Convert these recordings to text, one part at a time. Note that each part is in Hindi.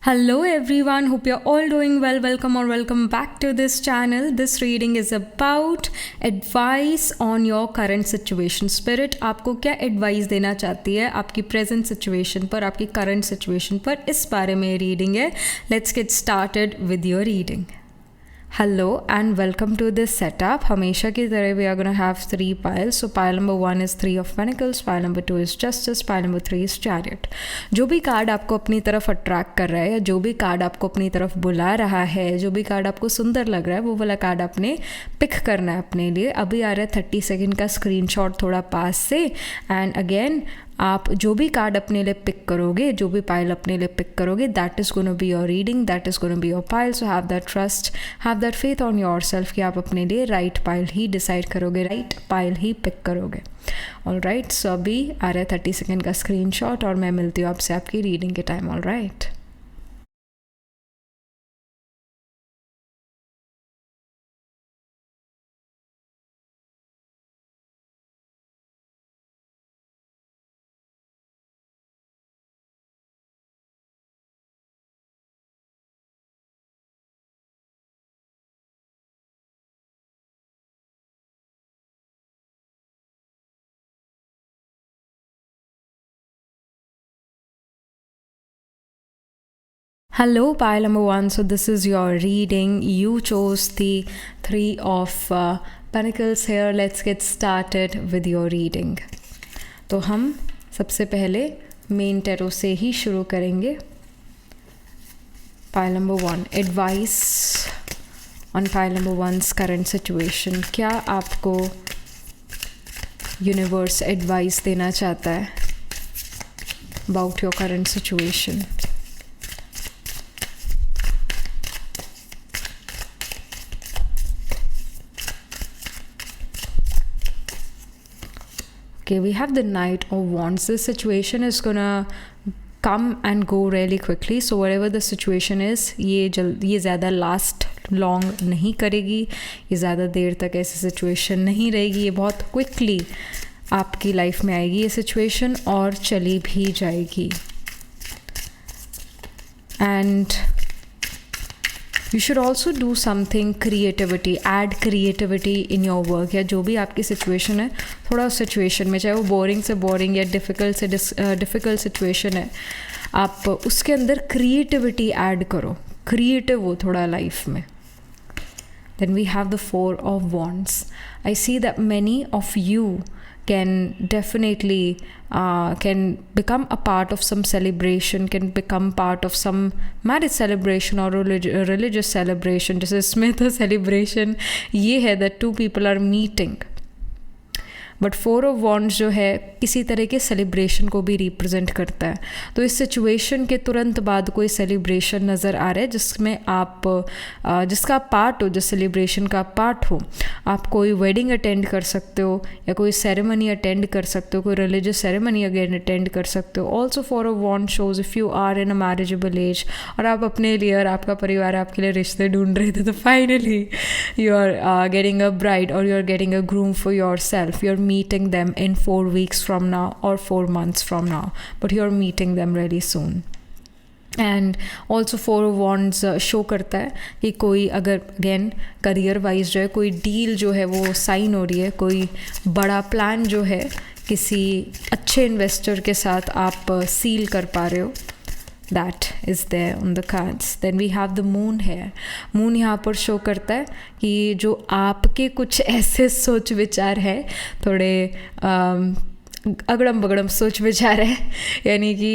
Hello everyone, hope you're all doing well. Welcome or welcome back to this channel. This reading is about advice on your current situation. Spirit आपको क्या advice देना चाहती है आपकी present situation पर, आपकी current situation पर, इस बारे में reading है. Let's get started with your reading. Hello and welcome to this setup. हमेशा की तरह we are going to have 3 piles. So pile number 1 is 3 of Pentacles, pile number 2 is Justice, pile number 3 is Chariot. जो भी कार्ड आपको अपनी तरफ अट्रैक्ट कर रहा है या जो भी कार्ड आपको अपनी तरफ बुला रहा है, जो भी कार्ड आपको सुंदर लग रहा है, वो वाला कार्ड आपने पिक करना है अपने लिए. अभी आ रहा है 30 सेकेंड का स्क्रीनशॉट थोड़ा पास से. एंड अगेन आप जो भी कार्ड अपने लिए पिक करोगे, जो भी पाइल अपने लिए पिक करोगे, that is gonna be your reading, that is gonna be your pile. So have that trust, have that faith on your self कि आप अपने लिए राइट पाइल ही डिसाइड करोगे, राइट पाइल ही पिक करोगे. ऑल राइट, सो अभी आ रहा है 30 सेकेंड का स्क्रीनशॉट और मैं मिलती हूँ आपसे आपकी रीडिंग के time. All right. Hello, pile number 1. So this is your reading. You chose the 3 of Pentacles here. Let's get started with your reading. तो हम सबसे पहले मेन टैरो से ही शुरू करेंगे. Pile number 1. Advice on pile number 1's current situation. क्या आपको यूनिवर्स एडवाइस देना चाहता है about your current situation? Okay, we have the Knight of Wands. This situation is gonna come and go really quickly. So whatever the situation is, ये ज़्यादा last long नहीं करेगी, ये ज़्यादा देर तक ऐसी situation नहीं रहेगी. ये बहुत quickly आपकी लाइफ में आएगी ये situation और चली भी जाएगी. And you should also do something creativity, add creativity in your work. या जो भी आपकी situation है, थोड़ा उस situation में, चाहे वो boring से boring या difficult से difficult situation है, आप उसके अंदर creativity add करो, creative हो थोड़ा life में. Then we have the 4 of Wands. I see that many of you can definitely can become a part of some celebration, can become part of some marriage celebration or religious celebration. जैसे इसमें तो celebration ये है that 2 people are meeting. But 4 of wands जो है किसी तरह के सेलिब्रेशन को भी रिप्रेजेंट करता है. तो इस सिचुएशन के तुरंत बाद कोई सेलिब्रेशन नज़र आ रहा है जिसमें आप जिसका पार्ट हो, जिस सेलिब्रेशन का पार्ट हो. आप कोई वेडिंग अटेंड कर सकते हो या कोई सेरेमनी अटेंड कर सकते हो, कोई रिलीजियस सेरेमनी अगेन अटेंड कर सकते हो. Also 4 of wand shows if you are in a marriageable age और आप अपने लिए और आपका परिवार आपके लिए रिश्ते ढूंढ रहे थे, तो finally you are getting a bride और you are getting a groom for yourself. You are meeting them in 4 weeks from now or 4 months from now, but you're meeting them really soon. And also 4 of wands show करता है कि कोई अगर अगेन करियर वाइज जो है कोई डील जो है वो साइन हो रही है, कोई बड़ा प्लान जो है किसी अच्छे इन्वेस्टर के साथ आप सील कर पा रहे हो. That is there on the cards. Then we have the moon here. Moon यहाँ पर शो करता है कि जो आपके कुछ ऐसे सोच विचार है, थोड़े अगड़म बगड़म सोच विचार है, यानी कि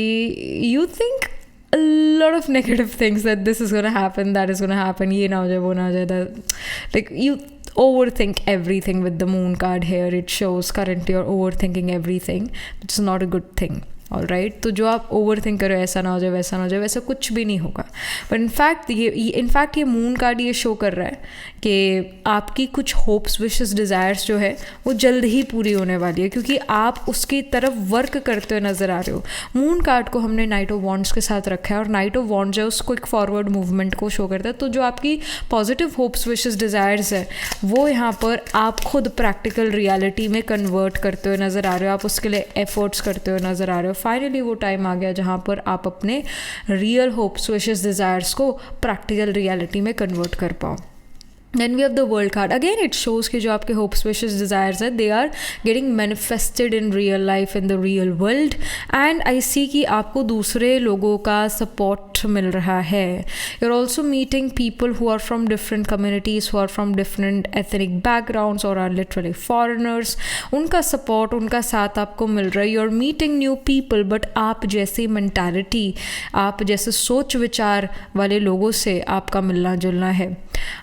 you think a lot of negative things that this is gonna happen, that is gonna happen, ये ना हो जाए, वो ना हो जाए, like you overthink everything with the moon card here. It shows currently you're overthinking everything, which is not a good thing. All right. तो जो आप ओवर थिंक करो, ऐसा ना हो जाए, वैसा ना हो जाए, वैसा कुछ भी नहीं होगा. बट इनफैक्ट ये मून कार्ड ये शो कर रहा है कि आपकी कुछ होप्स, विशेस, डिज़ायर्स जो है वो जल्द ही पूरी होने वाली है, क्योंकि आप उसकी तरफ वर्क करते हुए नज़र आ रहे हो. मून कार्ड को हमने नाइट ऑफ वॉन्ड्स के साथ रखा है और नाइट ऑफ वॉन्ड्स है उसको एक फॉरवर्ड मूवमेंट को शो करता है. तो जो आपकी पॉजिटिव होप्स, विशेस, डिज़ायर्स है वो यहाँ पर आप खुद प्रैक्टिकल रियलिटी में कन्वर्ट करते हुए नज़र आ रहे हो, आप उसके लिए एफर्ट्स करते हुए नज़र आ रहे हो. फाइनली वो टाइम आ गया जहाँ पर आप अपने रियल होप्स, विशेस, डिज़ायर्स को प्रैक्टिकल रियलिटी में कन्वर्ट कर पाओ. Then we have the world card. Again, it shows कि जो आपके hopes, wishes, desires है, they are getting manifested in real life, in the real world. And I see कि आपको दूसरे लोगों का support मिल रहा है. You're also meeting people who are from different communities, who are from different ethnic backgrounds or are literally foreigners. उनका support, उनका साथ आपको मिल रहा है. You're meeting new people, but आप जैसी mentality, आप जैसे सोच विचार वाले लोगों से आपका मिलना जुलना है.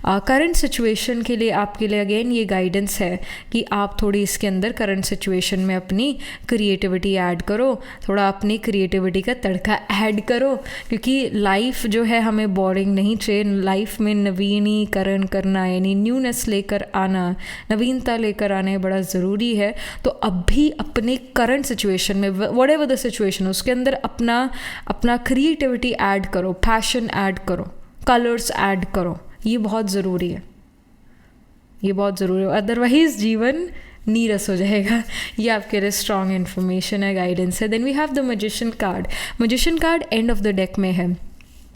करंट सिचुएशन के लिए आपके लिए अगेन ये गाइडेंस है कि आप थोड़ी इसके अंदर करंट सिचुएशन में अपनी क्रिएटिविटी ऐड करो, थोड़ा अपनी क्रिएटिविटी का तड़का ऐड करो, क्योंकि लाइफ जो है हमें बोरिंग नहीं चाहिए. लाइफ में नवीनीकरण करना यानी न्यूनेस लेकर आना, नवीनता लेकर आना बड़ा ज़रूरी है. तो अब भी अपने करंट सिचुएशन में व्हाटएवर द सिचुएशन उसके अंदर अपना क्रिएटिविटी ऐड करो, पैशन ऐड करो, कलर्स ऐड करो. ये बहुत ज़रूरी है, ये बहुत ज़रूरी है, अदरवाइज़ जीवन नीरस हो जाएगा. ये आपके लिए स्ट्रॉन्ग इन्फॉर्मेशन है, गाइडेंस है. Then we have the magician card. Magician card end of the deck में है.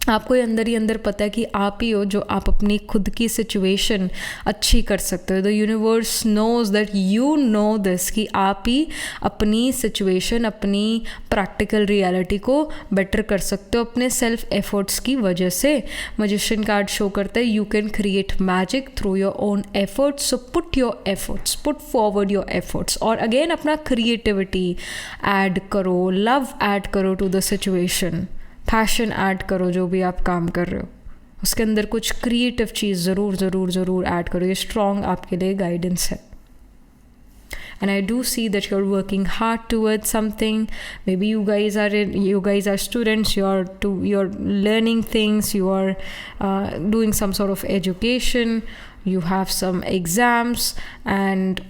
आपको अंदर ही अंदर पता है कि आप ही हो जो आप अपनी खुद की सिचुएशन अच्छी कर सकते हो. The universe knows that you know this कि आप ही अपनी सिचुएशन, अपनी प्रैक्टिकल रियलिटी को बेटर कर सकते हो अपने सेल्फ एफर्ट्स की वजह से. मैजिशियन कार्ड शो करता है you can create magic through your own efforts. So put your efforts, put forward your efforts. और अगेन अपना क्रिएटिविटी ऐड करो, लव ऐड करो to the situation, passion add करो. जो भी आप काम कर रहे हो उसके अंदर कुछ क्रिएटिव चीज़ ज़रूर ऐड करो. ये स्ट्रॉन्ग आपके लिए गाइडेंस है. And I do see that you're working hard towards something. Maybe you guys are students. You're learning things. You are doing some sort of education. You have some exams,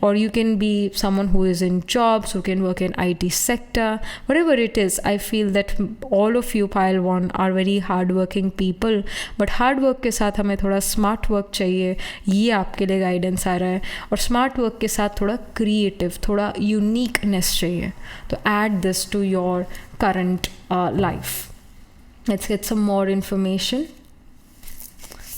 or you can be someone who is in jobs, who can work in IT sector, whatever it is. I feel that all of you pile 1 are very hardworking people, but hard work के साथ हमें थोड़ा smart work चाहिए. ये आपके लिए guidance आ रहा है. और smart work के साथ थोड़ा creative, थोड़ा uniqueness चाहिए. तो add this to your current life. Let's get some more information.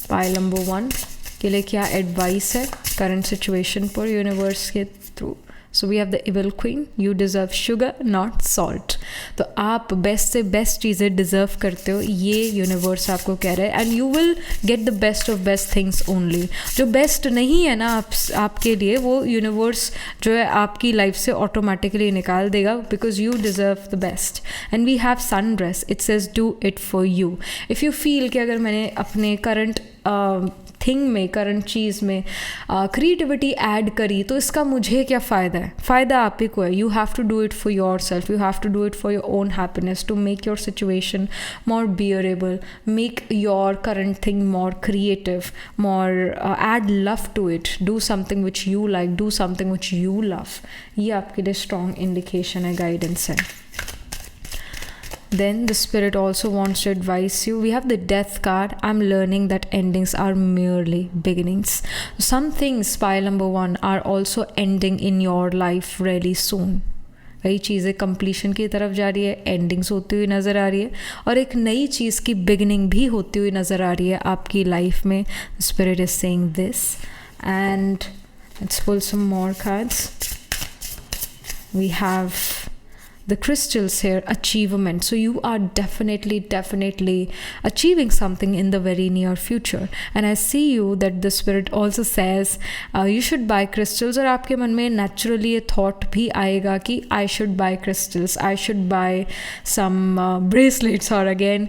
Pile number 1 के लिए क्या एडवाइस है करंट सिचुएशन पर यूनिवर्स के through. So we have the evil queen. You deserve sugar not salt. तो आप बेस्ट से बेस्ट चीज़ें डिज़र्व करते हो, ये यूनिवर्स आपको कह रहा है. And you will get the best of best things only. जो बेस्ट नहीं है ना आपके लिए, वो यूनिवर्स जो है आपकी लाइफ से ऑटोमेटिकली निकाल देगा, because you deserve the best. And we have sun dress. It says do it for you. If you feel कि अगर मैंने अपने करंट थिंग में, करंट चीज़ में क्रिएटिविटी ऐड करी तो इसका मुझे क्या फ़ायदा है. फ़ायदा आप ही को है. You have to do it for yourself. You have to do it for your own happiness, to make your situation more bearable, make your current thing more creative, more add love to it. Do something which you like, do something which you love. ये आपके लिए स्ट्रॉन्ग इंडिकेशन है, गाइडेंस है. Then the spirit also wants to advise you. We have the death card. I'm learning that endings are merely beginnings. Some things, pile number 1, are also ending in your life really soon. कई चीज़ें कंप्लीशन की तरफ जा रही है, एंडिंग्स होती हुई नज़र आ रही है, और एक नई चीज़ की बिगिनिंग भी होती हुई नज़र आ रही है आपकी लाइफ में. Spirit is saying this. And let's pull some more cards. We have the crystals here, achievement. So you are definitely achieving something in the very near future. And I see you that the spirit also says you should buy crystals. और आपके मन में naturally ये thought भी आएगा कि I should buy crystals, I should buy some bracelets, or again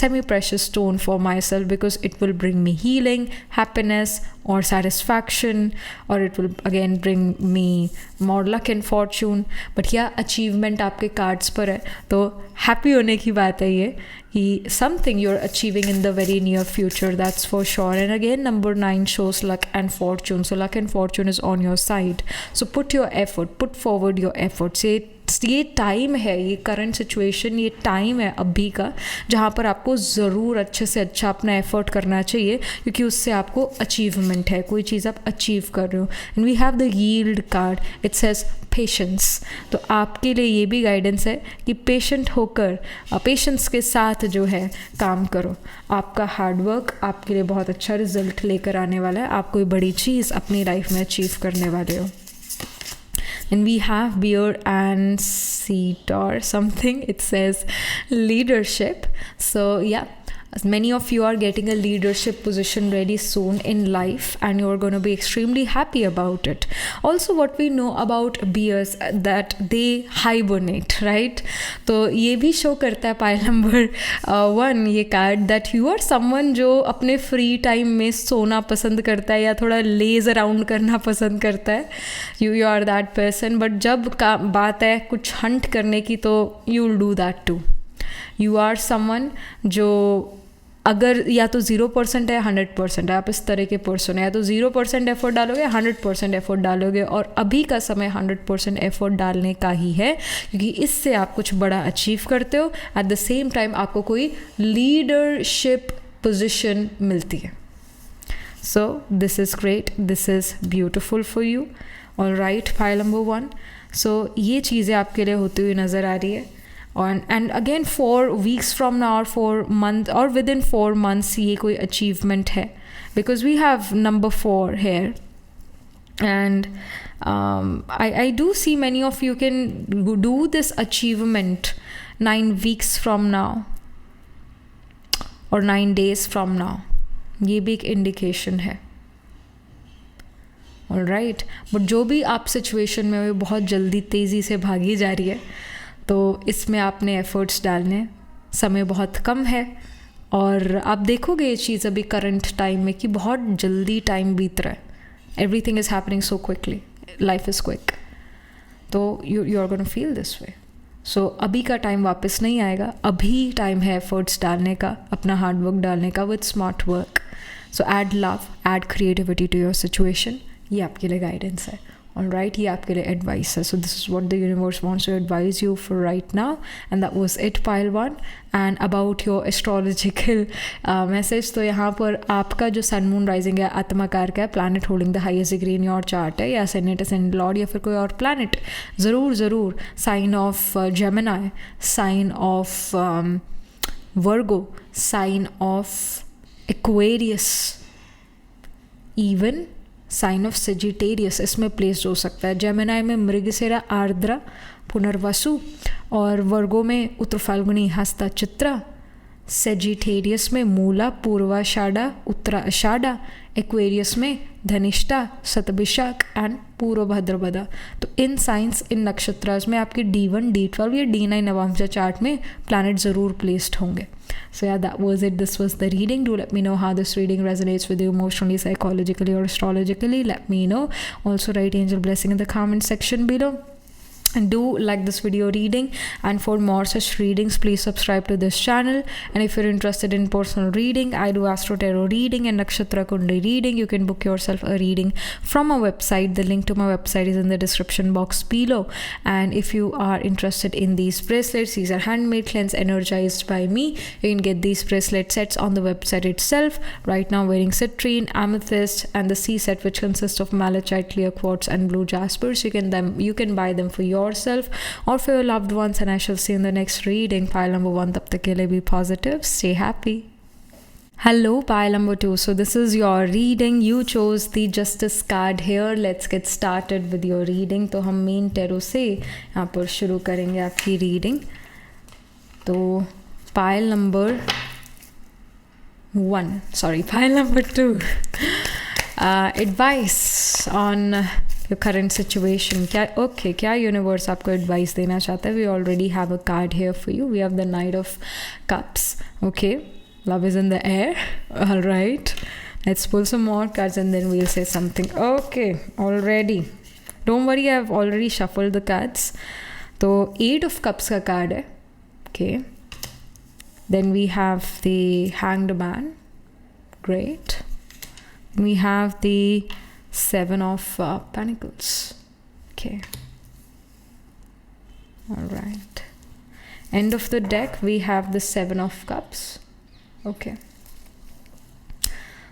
semi-precious stone for myself, because it will bring me healing, happiness, or satisfaction, or it will again bring me more luck and fortune. But yeah, achievement आपके कार्ड्स पर है, तो हैप्पी होने की बात है ये कि something you're achieving in the very near future, that's for sure. And again, number 9 shows luck and fortune. So luck and fortune is on your side. So put your effort, put forward your efforts. ये टाइम है, ये करंट सिचुएशन, ये टाइम है अभी का जहाँ पर आपको ज़रूर अच्छे से अच्छा अपना एफर्ट करना चाहिए, क्योंकि उससे आपको अचीवमेंट है, कोई चीज़ आप अचीव कर रहे हो. And we have the yield card. It says patience. तो आपके लिए ये भी गाइडेंस है कि पेशेंट होकर पेशेंस के साथ जो है काम करो। आपका हार्डवर्क आपके लिए बहुत अच्छा रिजल्ट लेकर आने वाला है, आप कोई बड़ी चीज़ अपनी लाइफ में अचीव करने वाले हो। And we have beer and seat or something, it says leadership. So yeah, many of you are getting a leadership position very soon in life and you're going to be extremely happy about it. Also what we know about bears that they hibernate, right? तो ये भी शो करता है पाइल नंबर 1 ये card that you are someone जो अपने फ्री टाइम में सोना पसंद करता है या थोड़ा लेज अराउंड करना पसंद करता है। You are that person, but जब का बात है कुछ हंट करने की तो you will do that too. You are someone जो अगर या तो 0% है 100% है, आप इस तरह के पर्सन है, या तो 0% एफर्ट डालोगे 100% एफर्ट डालोगे, और अभी का समय 100% एफर्ट डालने का ही है क्योंकि इससे आप कुछ बड़ा अचीव करते हो। एट द सेम टाइम आपको कोई लीडरशिप पोजीशन मिलती है। So this is great, this is beautiful for you. All right, file number 1। सो ये चीज़ें आपके लिए होती हुई नज़र आ रही है। And again 4 weeks from now or 4 months or within 4 months ये कोई achievement है, because we have number 4 here, and I do see many of you can do this achievement 9 weeks from now or 9 days from now, ये भी एक indication है। Alright, but जो भी आप situation में हो बहुत जल्दी तेज़ी से भागी जा रही है, तो इसमें आपने एफ़र्ट्स डालने, समय बहुत कम है और आप देखोगे ये चीज़ अभी करंट टाइम में कि बहुत जल्दी टाइम बीत रहा है। Everything is happening so quickly, life is quick, तो you are gonna feel this way. So अभी का टाइम वापस नहीं आएगा, अभी टाइम है एफ़र्ट्स डालने का, अपना हार्ड वर्क डालने का with smart work. So add love, add creativity to your situation, ये आपके लिए गाइडेंस है। All right, ये आपके लिए एडवाइस है। So this is what the universe wants to advise you for right now, and that was it pile 1। And about your astrological message, तो यहाँ पर आपका जो सन मून राइजिंग है आत्माकार का है, planet holding the highest degree in your chart है, या असेंडेंट असेंडेंट लॉर्ड या फिर कोई और प्लैनेट, ज़रूर sign of Gemini, sign of Virgo, sign of Aquarius, even sign of Sagittarius इसमें प्लेस्ड हो सकता है। जेमिनी में मृगशिरा, आर्द्रा, पुनर्वसु, और वर्गो में उत्तर फाल्गुनी, हस्ता, चित्रा, सेजिटेरियस में मूला, पूर्वाषाढ़ा, उत्तराषाढ़ा, एक्वेरियस में धनिष्ठा, शतभिषाक एंड पूर्व भाद्रपदा। तो इन साइंस, इन नक्षत्रास में आपकी D1, D12 या D9 नवांश चार्ट में प्लैनेट ज़रूर प्लेस्ड होंगे। So yeah, that was it. This was the reading. Do let me know how this reading resonates with you emotionally, psychologically, or astrologically. Let me know. Also write angel blessing in the comment section below. And do like this video reading, and for more such readings please subscribe to this channel. And if you're interested in personal reading, I do astro tarot reading and nakshatra kundli reading. You can book yourself a reading from our website. The link to my website is in the description box below. And if you are interested in these bracelets, these are handmade, cleansed, energized by me. You can get these bracelet sets on the website itself. Right now wearing citrine, amethyst and the C set, which consists of malachite, clear quartz and blue jaspers. You can buy them for yourself or for your loved ones, and I shall see you in the next reading. Pile number 1, tab tak ke liye be positive, stay happy. Hello, pile number 2. So this is your reading. You chose the Justice card here. Let's get started with your reading. तो हम मेन टेरो से यहाँ पर शुरू करेंगे आपकी रीडिंग। तो pile number 2 advice on your current situation. क्या यूनिवर्स आपको एडवाइस देना चाहता है? We already have a card here for you. We have the Knight of Cups. Okay, love is in the air. All right, let's pull some more cards and then we'll say something. Okay, already, don't worry, I've already shuffled the cards. तो 8 of Cups का कार्ड है. Okay, then we have the Hanged Man. Great. We have the 7 of Pentacles. Okay, all right. End of the deck, we have the 7 of Cups. Okay,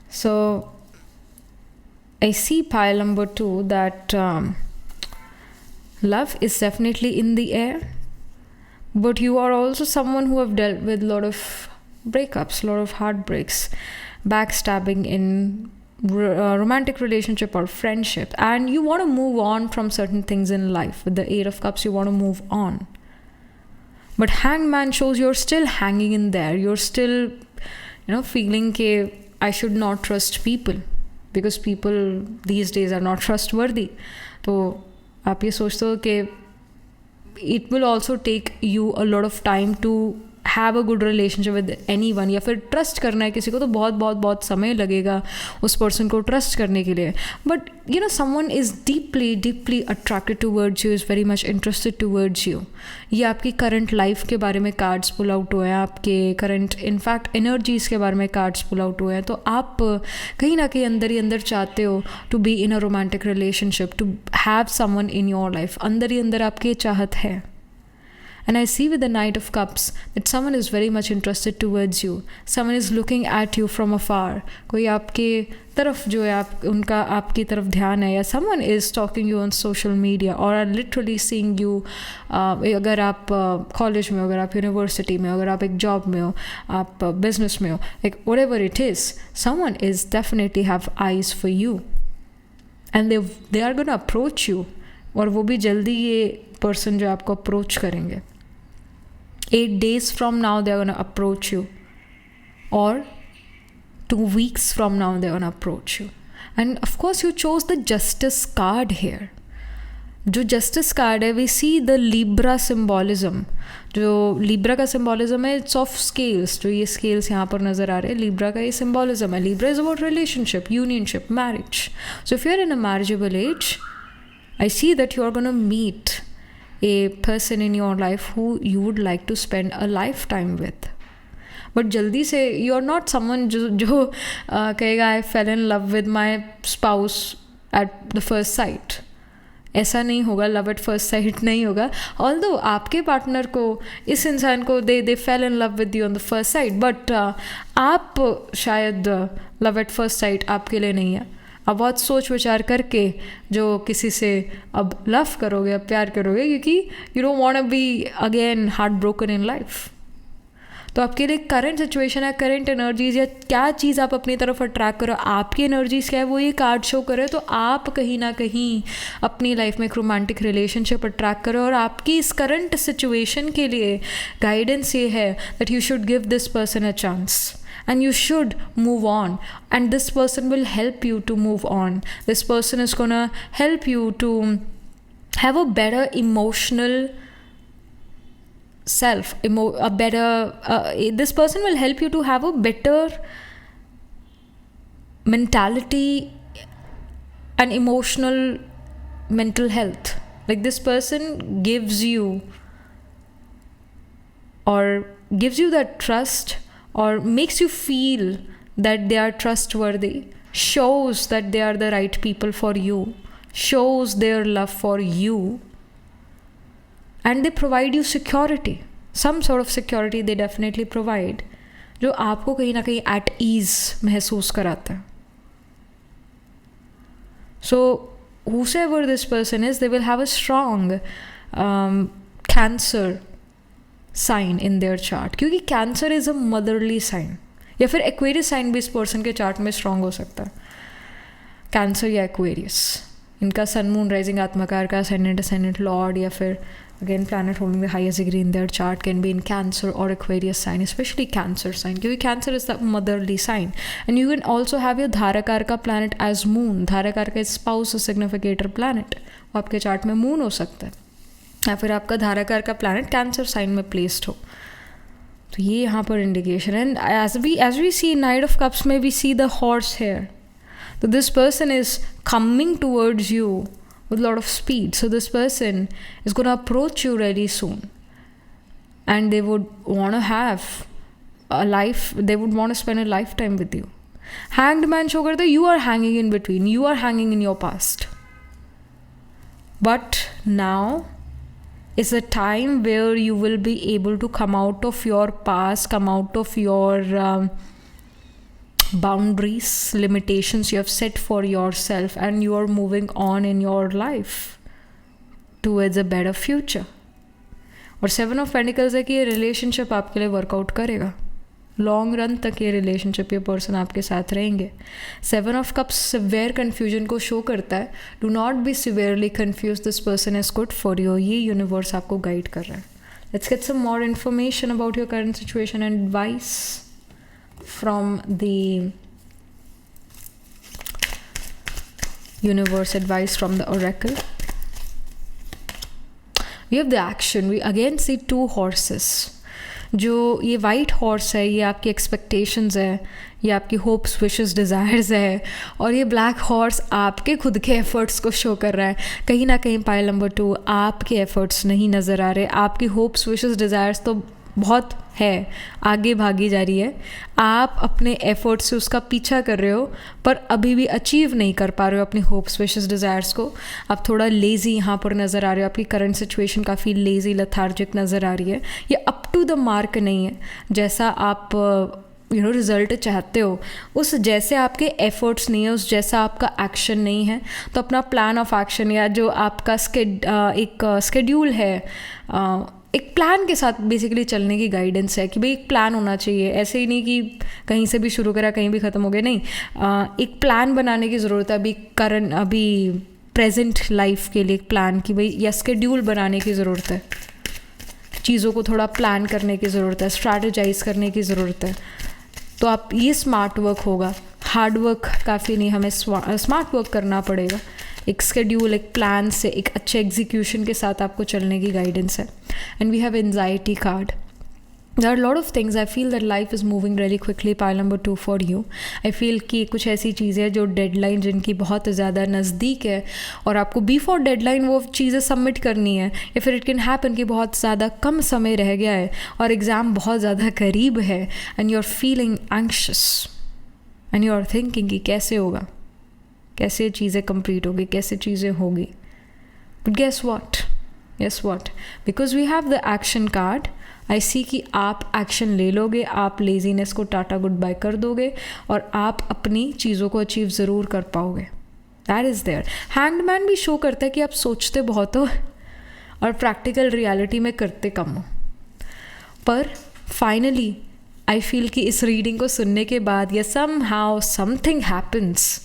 so I see pile number 2 that love is definitely in the air, but you are also someone who have dealt with a lot of breakups, a lot of heartbreaks, backstabbing in romantic relationship or friendship, and you want to move on from certain things in life. With the Eight of Cups, you want to move on, but Hanged Man shows you're still hanging in there. You're still, feeling ke I should not trust people because people these days are not trustworthy. तो आप ये सोचते हो कि it will also take you a lot of time to have a good relationship with any one, या फिर ट्रस्ट करना है किसी को तो बहुत बहुत बहुत समय लगेगा उस पर्सन को ट्रस्ट करने के लिए. But someone is deeply deeply attracted towards you, is very much interested towards you. ये आपकी करंट लाइफ के बारे में कार्ड्स पुल आउट हुए हैं, आपके करंट इनफैक्ट एनर्जीज़ के बारे में कार्ड्स पुल आउट हुए हैं. तो आप कहीं ना कहीं अंदर ही अंदर चाहते हो to be in a romantic relationship, to have someone in your life. अंदर ही अंदर आपकी चाहत है. And I see with the Knight of Cups that someone is very much interested towards you. Someone is looking at you from afar. कोई आपके तरफ जो है उनका आपकी तरफ ध्यान है, या someone is stalking you on social media or are literally seeing you. अगर आप कॉलेज में हो, अगर आप यूनिवर्सिटी में हो, अगर आप एक जॉब में हो, आप बिजनेस में हो, like whatever it is, someone is definitely have eyes for you. And they are going to approach you. और वो भी जल्दी ये पर्सन जो आपको अप्रोच करेंगे. 8 days from now they're going to approach you, or 2 weeks from now they're going to approach you. And of course you chose the Justice card here. जो Justice card है, we see the Libra symbolism. जो Libra का symbolism है, it's of scales. जो ये scales यहाँ पर नज़र आ रहे हैं, Libra का ये symbolism है. Libra is about relationship, unionship, marriage. So if you're in a marriageable age, I see that you are going to meet a person in your life who you would like to spend a lifetime with. But जल्दी से you are not someone जो कहेगा I fell in love with my spouse at the first sight. ऐसा नहीं होगा, love at first sight नहीं होगा. Although आपके पार्टनर को, इस इंसान को they fell in love with you on the first sight, but आप शायद love at first sight आपके लिए नहीं है. अब बहुत सोच विचार करके जो किसी से अब लव करोगे, अब प्यार करोगे, क्योंकि you don't want to be again heart broken in life. तो आपके लिए करंट सिचुएशन है, करंट एनर्जीज, या क्या चीज़ आप अपनी तरफ अट्रैक्ट करो, आपकी एनर्जीज क्या है, वो ये कार्ड शो करे. तो आप कहीं ना कहीं अपनी लाइफ में एक रोमांटिक रिलेशनशिप अट्रैक्ट करो, और आपकी इस करंट सिचुएशन के लिए गाइडेंस ये है that you should give this person a chance. And you should move on, and this person will help you to move on. This person is gonna help you to have a better emotional self, this person will help you to have a better mentality and emotional mental health. Like this person gives you that trust, or makes you feel that they are trustworthy, shows that they are the right people for you, shows their love for you, and they provide you security. Some sort of security they definitely provide, जो आपको कहीं ना कहीं at ease महसूस कराता है. So whosoever this person is, they will have a strong Cancer sign in their chart, क्योंकि Cancer is a motherly sign, या फिर एक्वेरियस साइन भी इस पर्सन के चार्ट में स्ट्रॉन्ग हो सकता है. कैंसर या एक्वेरियस, इनका सन मून राइजिंग आत्मकार का असेंडेंट लॉर्ड, या फिर again planet holding the highest degree in their chart can be in Cancer और Aquarius sign, specially Cancer sign, क्योंकि Cancer is the motherly sign. And you can also have your धाराकार का प्लैनेट एज मून. धाराकार का स्पाउस सिग्निफिकेटर प्लैनेट, वो आपके चार्ट में मून हो सकता है, या फिर आपका धाराकार का प्लैनेट कैंसर साइन में प्लेस्ड हो. तो ये यहाँ पर indication. And as we see knight of cups में we see the horse here. तो this person is coming towards you with lot of speed. So this person is gonna approach you very soon, and they would want to have a life, they would want to spend a lifetime with you. Hanged man show करते you are hanging in between, you are hanging in your past. But now is a time where you will be able to come out of your past, come out of your boundaries, limitations you have set for yourself, and you are moving on in your life. towards a better future. और 7 ऑफ पेंटिकल्स है कि ये रिलेशनशिप आपके लिए वर्कआउट करेगा, लॉन्ग रन तक ये रिलेशनशिप, ये पर्सन आपके साथ रहेंगे. 7 ऑफ कप्स सिवियर कन्फ्यूजन को शो करता है. Do not be severely confuse, this person is good for you. ये यूनिवर्स आपको गाइड कर रहा है. Let's get some more information about your current situation and advice from the universe, advice from the oracle. We have the action. We again see 2 horses. जो ये वाइट हॉर्स है, ये आपकी एक्सपेक्टेशंस है, ये आपकी होप्स, विशेस, डिज़ायर्स है. और ये ब्लैक हॉर्स आपके खुद के एफर्ट्स को शो कर रहा है. कहीं ना कहीं पाइल नंबर 2 आपके एफर्ट्स नहीं नज़र आ रहे. आपकी होप्स, विशेस, डिज़ायर्स तो बहुत है, आगे भागी जा रही है. आप अपने एफर्ट से उसका पीछा कर रहे हो पर अभी भी अचीव नहीं कर पा रहे हो अपनी होप्स, विशेस, डिज़ायर्स को. आप थोड़ा लेज़ी यहाँ पर नज़र आ रहे हो. आपकी करंट सिचुएशन काफ़ी लेज़ी, लथार्जिक नज़र आ रही है. ये अप टू द मार्क नहीं है. जैसा आप रिज़ल्ट चाहते हो उस जैसे आपके एफर्ट्स नहीं है, उस जैसा आपका एक्शन नहीं है. तो अपना प्लान ऑफ एक्शन या जो आपका एक स्केड्यूल है, एक प्लान के साथ बेसिकली चलने की गाइडेंस है कि भाई एक प्लान होना चाहिए. ऐसे ही नहीं कि कहीं से भी शुरू करा कहीं भी ख़त्म हो गया, नहीं. एक प्लान बनाने की ज़रूरत है अभी प्रेजेंट लाइफ के लिए. एक प्लान की भाई या स्केड्यूल बनाने की ज़रूरत है. चीज़ों को थोड़ा प्लान करने की ज़रूरत है, स्ट्रैटेजाइज करने की ज़रूरत है. तो आप ये स्मार्ट वर्क होगा. हार्ड वर्क काफ़ी नहीं, हमें स्मार्ट वर्क करना पड़ेगा. एक स्केड्यूल, एक प्लान से, एक अच्छे एग्जीक्यूशन के साथ आपको चलने की गाइडेंस है. And we have anxiety card. There are a lot of things. I feel that life is moving really quickly. Pile number 2 for you. I feel कि कुछ ऐसी चीज़ें जो डेडलाइन जिनकी बहुत ज़्यादा नज़दीक है और आपको बिफोर डेडलाइन वो चीज़ें सबमिट करनी है, या फिर इट कैन हैपन कि बहुत ज़्यादा कम समय रह गया है और एग्ज़ाम बहुत ज़्यादा करीब है. And you are feeling anxious and you are thinking कि कैसे होगा, कैसे चीज़ें कंप्लीट होगी, कैसे चीज़ें होगी. But guess what, because we have the action card. I see कि आप एक्शन ले लोगे, आप लेजीनेस को टाटा गुड बाय कर दोगे और आप अपनी चीज़ों को अचीव ज़रूर कर पाओगे. That is there. Hanged man भी शो करता है कि आप सोचते बहुत हो और प्रैक्टिकल रियलिटी में करते कम हो. पर फाइनली आई फील कि इस रीडिंग को सुनने के बाद या समहाउ समथिंग हैपन्स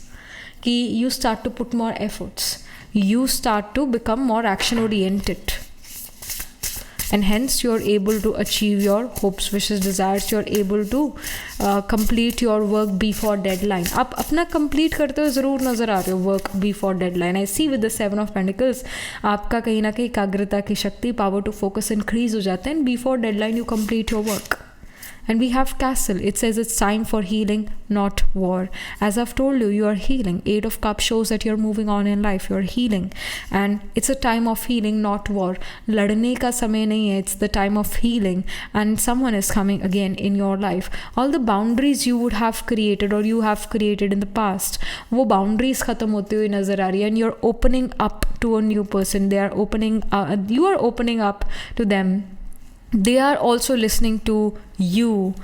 कि you start to put more efforts, you start to become more action oriented, and hence you're able to achieve your hopes, wishes, desires. You're able to complete your work before deadline. आप अपना complete करते हो ज़रूर नज़र आ रहे हो work before deadline. I see with the 7 of Pentacles आपका कहीं ना कहीं एकाग्रता की शक्ति, power to focus increase हो जाता है, and before deadline you complete your work. And we have Castle. It says it's time for healing, not war. As I've told you, you are healing. 8 of Cups shows that you're moving on in life. You're healing. And it's a time of healing, not war. लड़ने का समय नहीं है. It's the time of healing. And someone is coming again in your life. All the boundaries you would have created or you have created in the past, वो boundaries ख़त्म होते हुए नज़र आ रही है. And you're opening up to a new person. You are opening up to them. They are also listening to you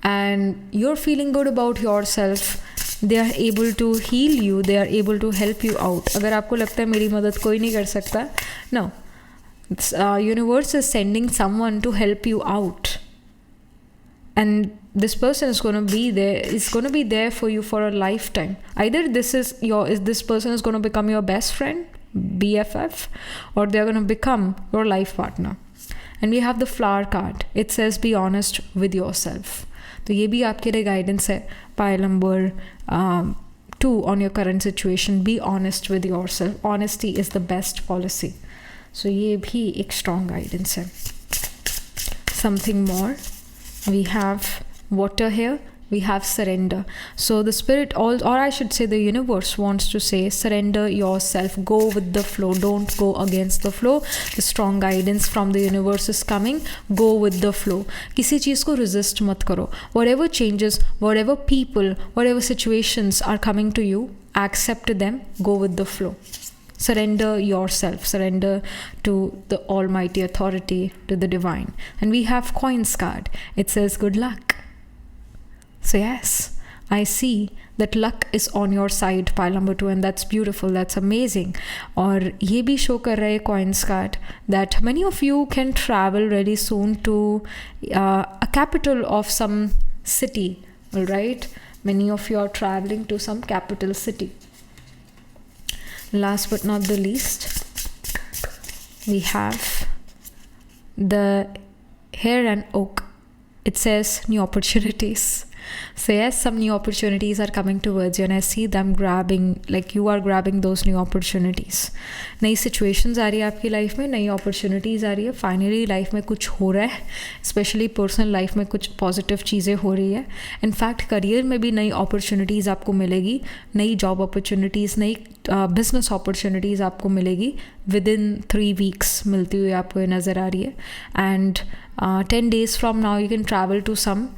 and you're feeling good about yourself. They are able to heal you. They are able to help you out. अगर आपको लगता है मेरी मदद कोई नहीं कर सकता, no. Universe is sending someone to help you out. And this person is going to be there for you for a lifetime. Either this person is going to become your best friend, BFF, or they're going to become your life partner. And we have the flower card. It says be honest with yourself. तो ये भी आपके लिए गाइडेंस है. Pile number 2 on your current situation. Be honest with yourself. Honesty is the best policy. So ये भी एक strong guidance है. Something more. We have water here. We have surrender. So the spirit, or I should say the universe wants to say surrender yourself. Go with the flow. Don't go against the flow. The strong guidance from the universe is coming. Go with the flow. किसी चीज़ को resist मत करो. Whatever changes, whatever people, whatever situations are coming to you, accept them. Go with the flow. Surrender yourself. Surrender to the almighty authority, to the divine. And we have coins card. It says good luck. So yes, I see that luck is on your side, pile number 2, and that's beautiful, that's amazing. और ये भी show कर रहा है coins card that many of you can travel really soon to a capital of some city, all right? Many of you are traveling to some capital city. Last but not the least, we have the hare and oak. It says new opportunities. So yes, some new opportunities are coming towards you and I see them grabbing, like you are grabbing those new opportunities. नई situations आ रही है आपकी life में, नई opportunities आ रही है, finally life में कुछ हो रहा है, especially personal life में कुछ positive चीज़ें हो रही है. In fact career में भी नई opportunities आपको मिलेगी, नई job opportunities, नई business opportunities आपको मिलेगी within 3 weeks मिलती हुई आपको ये नज़र आ रही है. And 10 days from now you can travel to some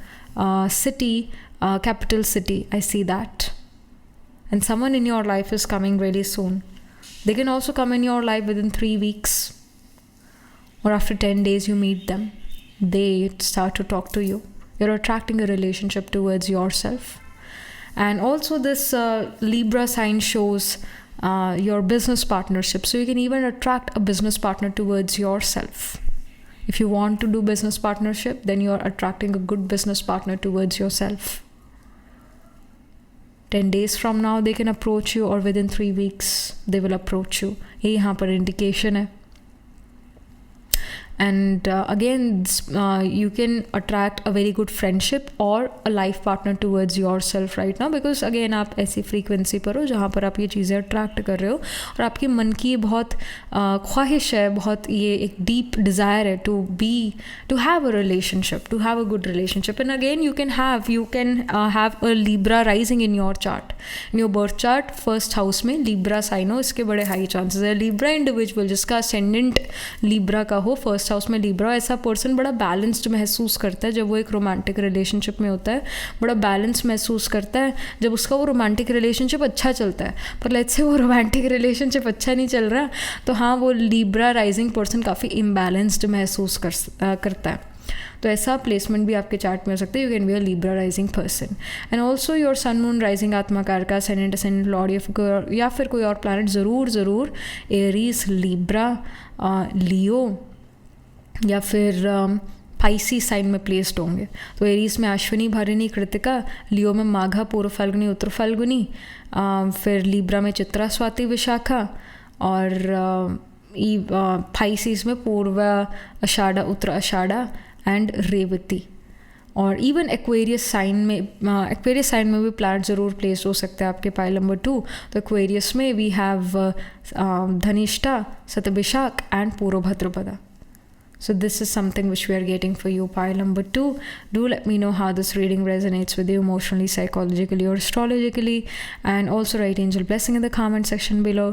city, capital city. I see that. And someone in your life is coming really soon. They can also come in your life within 3 weeks. Or after 10 days you meet them. They start to talk to you. You're attracting a relationship towards yourself. And also this Libra sign shows your business partnership. So you can even attract a business partner towards yourself. If you want to do business partnership, then you're attracting a good business partner towards yourself. 10 days from now, they can approach you, or within 3 weeks, they will approach you. ये यहाँ पर indication है. And again, you can attract a very good friendship or a life partner towards yourself right now, because again आप ऐसी frequency पर हो जहाँ पर आप ये चीज़ें attract कर रहे हो और आपके मन की बहुत ख्वाहिश है, बहुत ये एक deep desire है to have a relationship, to have a good relationship. And again you can have a Libra rising in your chart, in your birth chart. First house में Libra sign हो, इसके बड़े high chances है. Libra individual जिसका ascendant Libra का हो, फर्स्ट हाउस में Libra, ऐसा पर्सन बड़ा बैलेंस्ड महसूस करता है जब वो एक रोमांटिक रिलेशनशिप में होता है, बड़ा बैलेंस महसूस करता है जब उसका वो रोमांटिक रिलेशनशिप अच्छा चलता है. पर लेट्स से वो रोमांटिक रिलेशनशिप अच्छा नहीं चल रहा, तो हाँ वो Libra राइजिंग पर्सन काफ़ी इम्बैलेंस्ड महसूस करता है. तो ऐसा प्लेसमेंट भी आपके चार्ट में हो सकता है. You can be a Libra rising person. And also your sun moon rising आत्मा कारका, असेंडेंट लॉर्ड या फिर कोई और प्लैनेट ज़रूर एरीज, Libra, लियो या फिर पाइसी साइन में प्लेस्ड होंगे. तो एरीज में अश्विनी, भरणी, कृतिका, लियो में माघा, पूर्व फाल्गुनी, उत्तर फाल्गुनी, फिर Libra में चित्रा, स्वाति, विशाखा, और पाइसीज में पूर्व आषाढ़ा, उत्तर आषाढ़ा एंड रेवती. और इवन एक्वेरियस साइन में भी प्लैनेट ज़रूर प्लेस हो सकता है आपके पाइल नंबर 2. तो एक्वेरियस में वी हैव धनिष्ठा, शतभिषाक एंड पूर्व Bhadrapada. So this is something which we are getting for you, pile number 2. Do let me know how this reading resonates with you emotionally, psychologically, or astrologically, and also write angel blessing in the comment section below.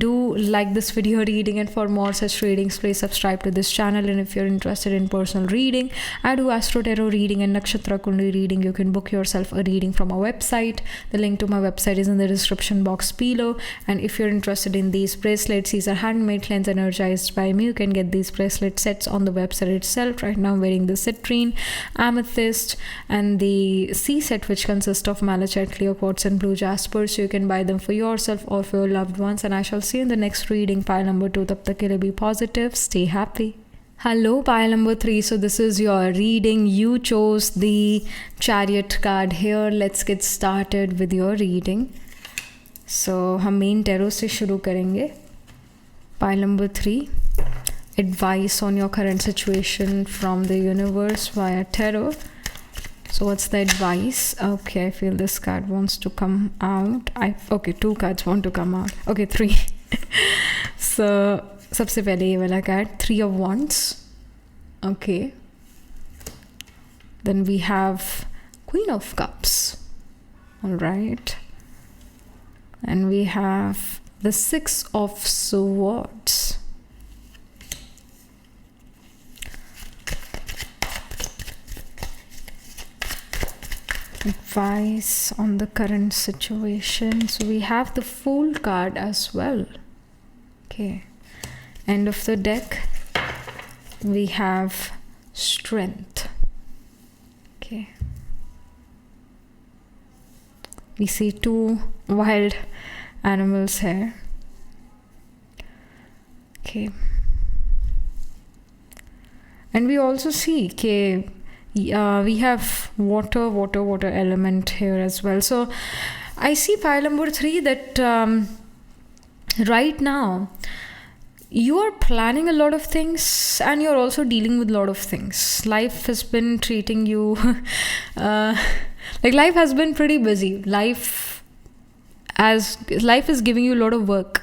Do like this video reading, and for more such readings, please subscribe to this channel. And if you're interested in personal reading, I do astro tarot reading and nakshatra kundi reading. You can book yourself a reading from our website. The link to my website is in the description box below. And if you're interested in these bracelets, these are handmade, cleansed, energized by me. You can get these bracelet sets on the website itself. Right now I'm wearing the citrine, amethyst, and the C set, which consists of malachite, clear quartz, and blue jasper. So you can buy them for yourself or for your loved ones. And I shall see you in the next reading, pile number 2. Tab tak ke liye be positive, stay happy. Hello, pile number 3. So this is your reading. You chose the Chariot card here. Let's get started with your reading. So हम मेन टैरो से शुरू करेंगे. Pile number 3. Advice on your current situation from the universe via tarot. So what's the advice? Okay, I feel this card wants to come out. Okay, 2 cards want to come out. Okay, 3. So सबसे पहले ये वाला card, 3 of Wands. Okay. Then we have Queen of Cups. All right. And we have the 6 of Swords. Advice on the current situation. So we have the Fool card as well. Okay. End of the deck, we have Strength. Okay. We see 2 wild animals here. Okay. And we also see we have water element here as well. So I see pile number 3 that right now you are planning a lot of things and you're also dealing with a lot of things. Life has been treating you like life has been pretty busy. Life is giving you a lot of work.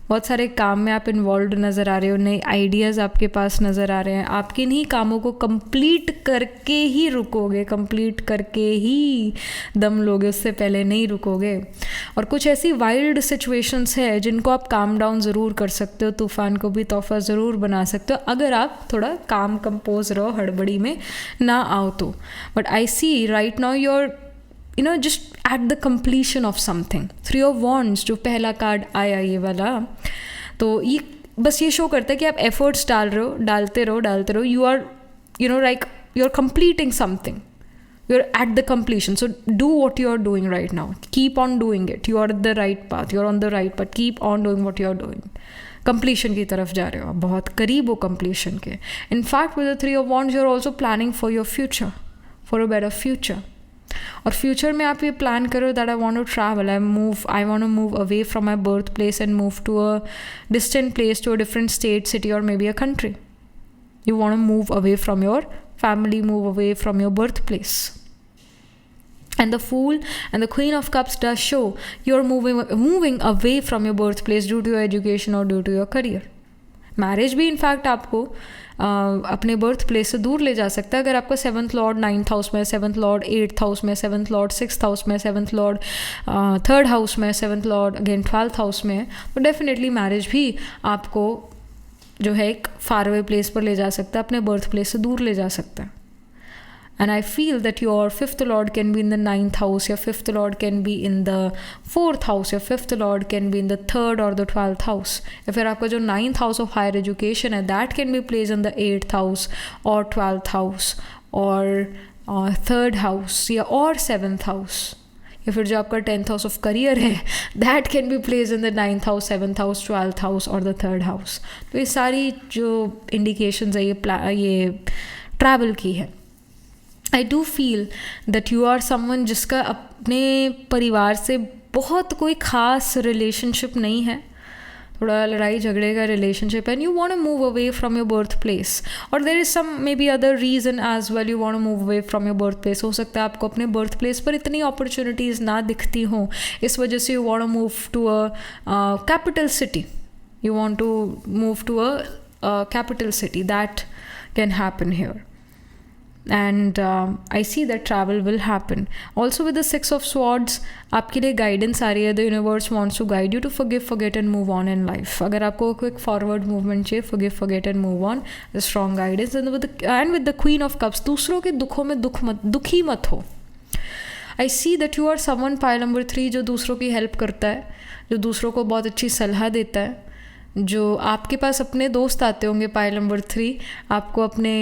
बहुत सारे काम में आप इन्वॉल्व नज़र आ रहे हो, नए आइडियाज़ आपके पास नज़र आ रहे हैं. आप किन्हीं कामों को कंप्लीट करके ही रुकोगे, कंप्लीट करके ही दम लोगे, उससे पहले नहीं रुकोगे. और कुछ ऐसी वाइल्ड सिचुएशंस है जिनको आप काम डाउन ज़रूर कर सकते हो, तूफ़ान को भी तोहफा ज़रूर बना सकते हो अगर आप थोड़ा काम कंपोज रहो, हड़बड़ी में ना आओ तो. But I see right now your just at the completion of something. 3 of Wands जो पहला कार्ड आया ये वाला, तो ये बस ये शो करता है कि आप एफर्ट्स डालते रहो. You are like you're completing something. You're at the completion. So do what you're doing right now. Keep on doing it. You are at the right path. You're on the right path. Keep on doing what you're doing. Completion की तरफ जा रहे हो, बहुत करीब हो completion के. In fact, with the 3 of Wands, you're also planning for your future, for a better future. और फ्यूचर में आप ये प्लान करो that I want to travel, I want to move away from my birth place and move to a distant place, to a different state, city और maybe a country. You want to move away from your family, move away from your birth place. And the Fool and the Queen of Cups does show you're moving away from your birthplace due to your education or due to your career. Marriage भी इनफैक्ट आपको अपने बर्थ प्लेस से दूर ले जा सकता है. अगर आपका 7th लॉर्ड 9th हाउस में, 7th लॉर्ड 8th हाउस में, 7th लॉर्ड 6th हाउस में, 7th लॉर्ड 3rd हाउस में, 7th Lord again 12th house में, तो डेफिनेटली मैरिज भी आपको जो है एक फार अवे प्लेस पर ले जा सकता है, अपने बर्थ प्लेस से दूर ले जा सकता है. And I feel that your 5th lord can be in the 9th house, your 5th lord can be in the 4th house, your 5th lord can be in the 3rd or the 12th house. या फिर आपका जो 9th house of higher education है, that can be placed in the 8th house or 12th house or 3rd house या और 7th house. या फिर जो आपका 10th house of career है, that can be placed in the 9th house, 7th house, 12th house or the 3rd house. तो ये सारी जो indications है ये travel की है. I do feel that you are someone जिसका अपने परिवार से बहुत कोई ख़ास रिलेशनशिप नहीं है, थोड़ा लड़ाई झगड़े का रिलेशनशिप है, and you want to move away from your birth place. और there is some maybe other reason as well you want to move away from your birth place. हो सकता है आपको अपने बर्थ प्लेस पर इतनी अपॉर्चुनिटीज़ ना दिखती हों, इस वजह से you want to move to a capital city. You want to move to a capital city. That can happen here. And I see that travel will happen. Also with the 6 of Swords, आपके लिए guidance आ रही है. The universe wants to guide you to forgive, forget and move on in life. अगर आपको quick forward movement चाहिए, forgive, forget and move on, the strong guidance. And with the Queen of Cups, दूसरों के दुखों में दुखी मत हो. I see that you are someone, pile number 3, जो दूसरों की help करता है, जो दूसरों को बहुत अच्छी सलाह देता है, जो आपके पास अपने दोस्त आते होंगे पाइल नंबर 3, आपको अपने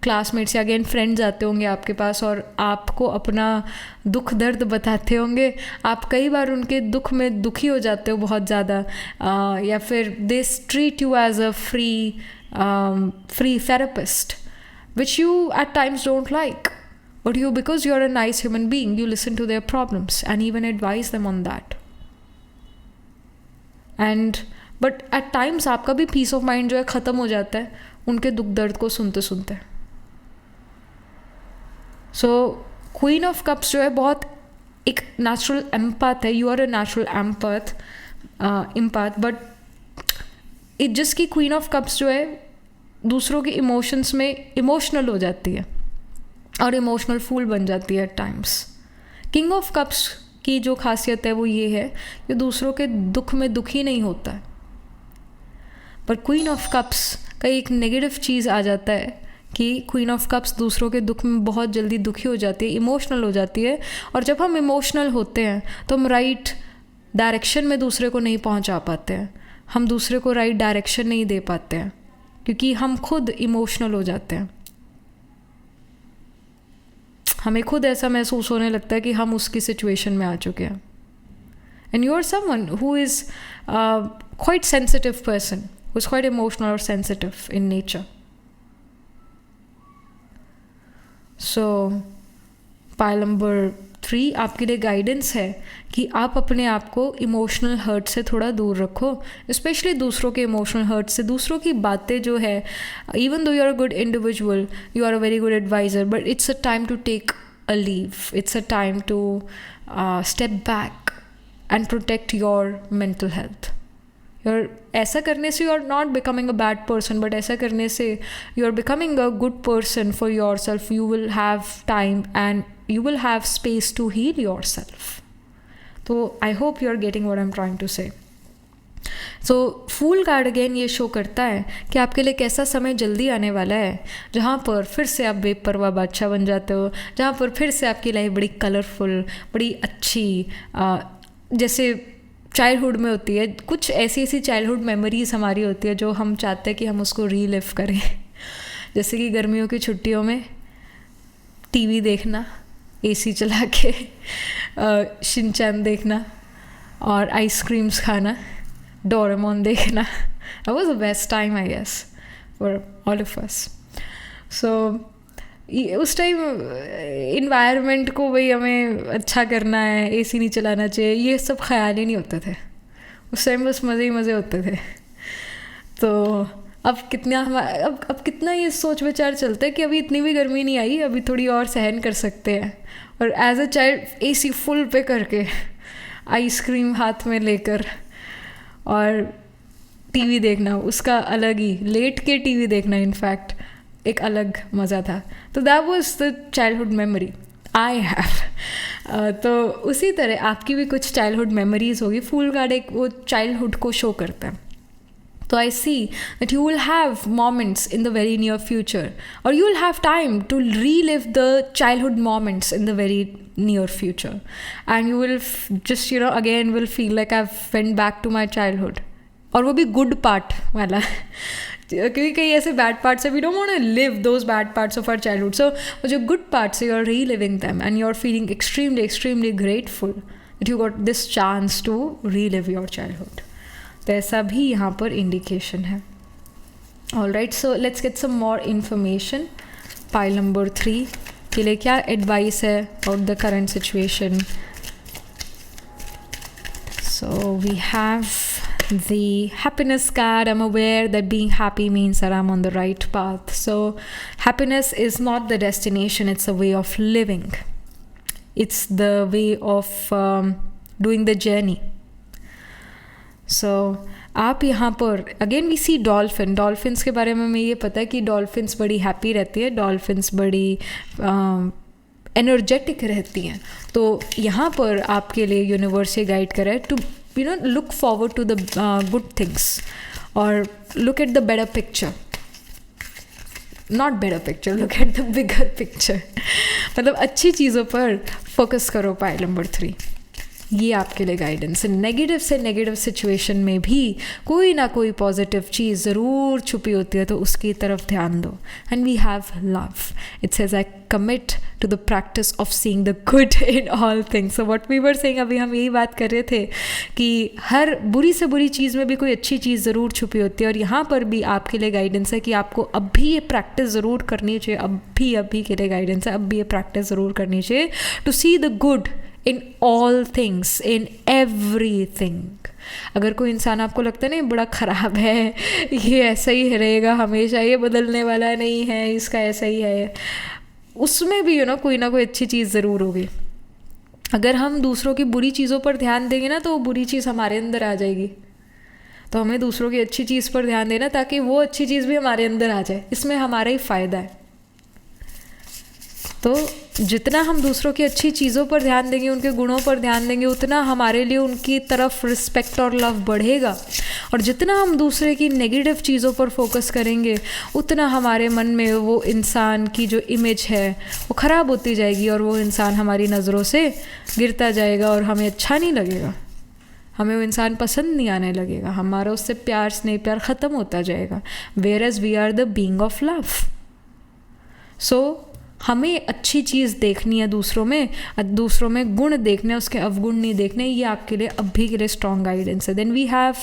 क्लासमेट्स या अगेन फ्रेंड्स आते होंगे आपके पास और आपको अपना दुख दर्द बताते होंगे. आप कई बार उनके दुख में दुखी हो जाते हो बहुत ज़्यादा, या फिर they treat you as a free therapist which you at times don't like, but you because you are a nice human being you listen to their problems and even advise them on that. And but at times आपका भी पीस ऑफ माइंड जो है ख़त्म हो जाता है उनके दुख दर्द को सुनते सुनते. सो क्वीन ऑफ कप्स जो है बहुत एक नेचुरल एम्पैथ है. You are a natural empath but जिसकी क्वीन ऑफ कप्स जो है दूसरों के इमोशंस में इमोशनल हो जाती है और इमोशनल फूल बन जाती है at times. King of cups की जो खासियत है वो ये है कि दूसरों के दुख में दुखी नहीं होता है. पर क्वीन ऑफ कप्स का एक नेगेटिव चीज़ आ जाता है कि क्वीन ऑफ कप्स दूसरों के दुख में बहुत जल्दी दुखी हो जाती है, इमोशनल हो जाती है. और जब हम इमोशनल होते हैं तो हम राइट डायरेक्शन में दूसरे को नहीं पहुंचा पाते हैं, हम दूसरे को राइट डायरेक्शन नहीं दे पाते हैं क्योंकि हम खुद इमोशनल हो जाते हैं. हमें खुद ऐसा महसूस होने लगता है कि हम उसकी सिचुएशन में आ चुके हैं. And you are someone who is quite sensitive person, who is quite emotional or sensitive in nature. So, pile number 3 आपके लिए गाइडेंस है कि आप अपने आप को इमोशनल हर्ट से थोड़ा दूर रखो, स्पेशली दूसरों के इमोशनल हर्ट से. दूसरों की बातें जो है, even though you are a good individual, you are a very good adviser, but it's a time to take a leave. It's a time to step back and protect your mental health. ऐसा करने से you are not becoming a bad person, but ऐसा करने से you are becoming a good person for yourself. You will have time and you will have space to heal yourself. So I hope you are getting what I'm trying to say. So fool card again ये शो करता है कि आपके लिए कैसा समय जल्दी आने वाला है, जहाँ पर फिर से आप बेपरवाह बादशाह बन जाते हो, जहाँ पर फिर से आपकी लाइफ बड़ी कलरफुल, बड़ी अच्छी, जैसे चाइल्डहुड में होती है. कुछ ऐसी चाइल्डहुड मेमोरीज हमारी होती है जो हम चाहते हैं कि हम उसको रीलिव करें. जैसे कि गर्मियों की छुट्टियों में टीवी देखना, एसी चला के शिनचैन देखना और आइसक्रीम्स खाना, डोरेमोन देखना. That was the best time, I guess, for all of us. So उस टाइम इन्वायरमेंट को भाई हमें अच्छा करना है, एसी नहीं चलाना चाहिए, ये सब ख्याल ही नहीं होते थे. उस टाइम बस मज़े ही मज़े होते थे. तो अब कितना ये सोच विचार चलता है कि अभी इतनी भी गर्मी नहीं आई, अभी थोड़ी और सहन कर सकते हैं. और as a child AC full पे करके, आइसक्रीम हाथ में लेकर और टीवी देखना, उसका अलग ही, लेट के टीवी देखना इनफैक्ट एक अलग मज़ा था. तो that was the childhood memory I have. तो उसी तरह आपकी भी कुछ चाइल्डहुड मेमोरीज होगी. फूल कार्ड एक वो चाइल्डहुड को शो करता है. So I see that you will have moments in the very near future, or you will have time to relive the childhood moments in the very near future, and you will just again will feel like I've went back to my childhood. और वो भी good part वाला. क्योंकि कई ऐसे bad parts है, we don't want to live those bad parts of our childhood. So वो जो good parts है, you're reliving them and you're feeling extremely grateful that you got this chance to relive your childhood. तो ऐसा भी यहाँ पर इंडिकेशन है. All right, so let's get some more information. Pile number 3 के लिए क्या एडवाइस है about the current situation. So we have the happiness card. I'm aware that being happy means that I'm on the right path. So happiness is not the destination, it's a way of living. It's the way of doing the journey. So आप यहाँ पर अगेन वी सी डॉल्फिन्स के बारे में हमें ये पता है कि डॉल्फिन्स बड़ी हैप्पी रहती है, डॉल्फिन्स बड़ी एनर्जेटिक रहती हैं. तो यहाँ पर आपके लिए यूनिवर्स ये गाइड करे to look forward to the good things और look at the better picture. Not better picture, look at the bigger picture. मतलब अच्छी चीज़ों पर फोकस करो. पाइल नंबर 3 ये आपके लिए गाइडेंस है. नेगेटिव से नेगेटिव सिचुएशन में भी कोई ना कोई पॉजिटिव चीज़ ज़रूर छुपी होती है, तो उसकी तरफ ध्यान दो. And we have love. It says I commit to the practice of seeing the good in all things. So what we were saying, अभी हम यही बात कर रहे थे कि हर बुरी से बुरी चीज़ में भी कोई अच्छी चीज़ ज़रूर छुपी होती है. और यहाँ पर भी आपके लिए गाइडेंस है कि आपको अब भी ये प्रैक्टिस ज़रूर करनी चाहिए. अभी के लिए गाइडेंस है, अब भी ये प्रैक्टिस ज़रूर करनी चाहिए to see the good in all things, in everything. अगर कोई इंसान आपको लगता है ना बड़ा ख़राब है, ये ऐसा ही रहेगा हमेशा, ये बदलने वाला नहीं है, इसका ऐसा ही है, उसमें भी कोई ना कोई अच्छी चीज़ ज़रूर होगी. अगर हम दूसरों की बुरी चीज़ों पर ध्यान देंगे ना, तो वो बुरी चीज़ हमारे अंदर आ जाएगी. तो हमें दूसरों की अच्छी चीज़ पर ध्यान देना ताकि वो अच्छी चीज़ भी हमारे अंदर आ जाए. इसमें हमारा ही फ़ायदा है. तो जितना हम दूसरों की अच्छी चीज़ों पर ध्यान देंगे, उनके गुणों पर ध्यान देंगे, उतना हमारे लिए उनकी तरफ रिस्पेक्ट और लव बढ़ेगा. और जितना हम दूसरे की नेगेटिव चीज़ों पर फोकस करेंगे, उतना हमारे मन में वो इंसान की जो इमेज है वो ख़राब होती जाएगी और वो इंसान हमारी नज़रों से गिरता जाएगा और हमें अच्छा नहीं लगेगा. हमें वो इंसान पसंद नहीं आने लगेगा. हमारा उससे प्यार स्नेह प्यार ख़त्म होता जाएगा. Whereas we are the being of love. So हमें अच्छी चीज़ देखनी है दूसरों में गुण देखने, उसके अवगुण नहीं देखने। ये आपके लिए अभी के लिए स्ट्रॉन्ग गाइडेंस है। Then we have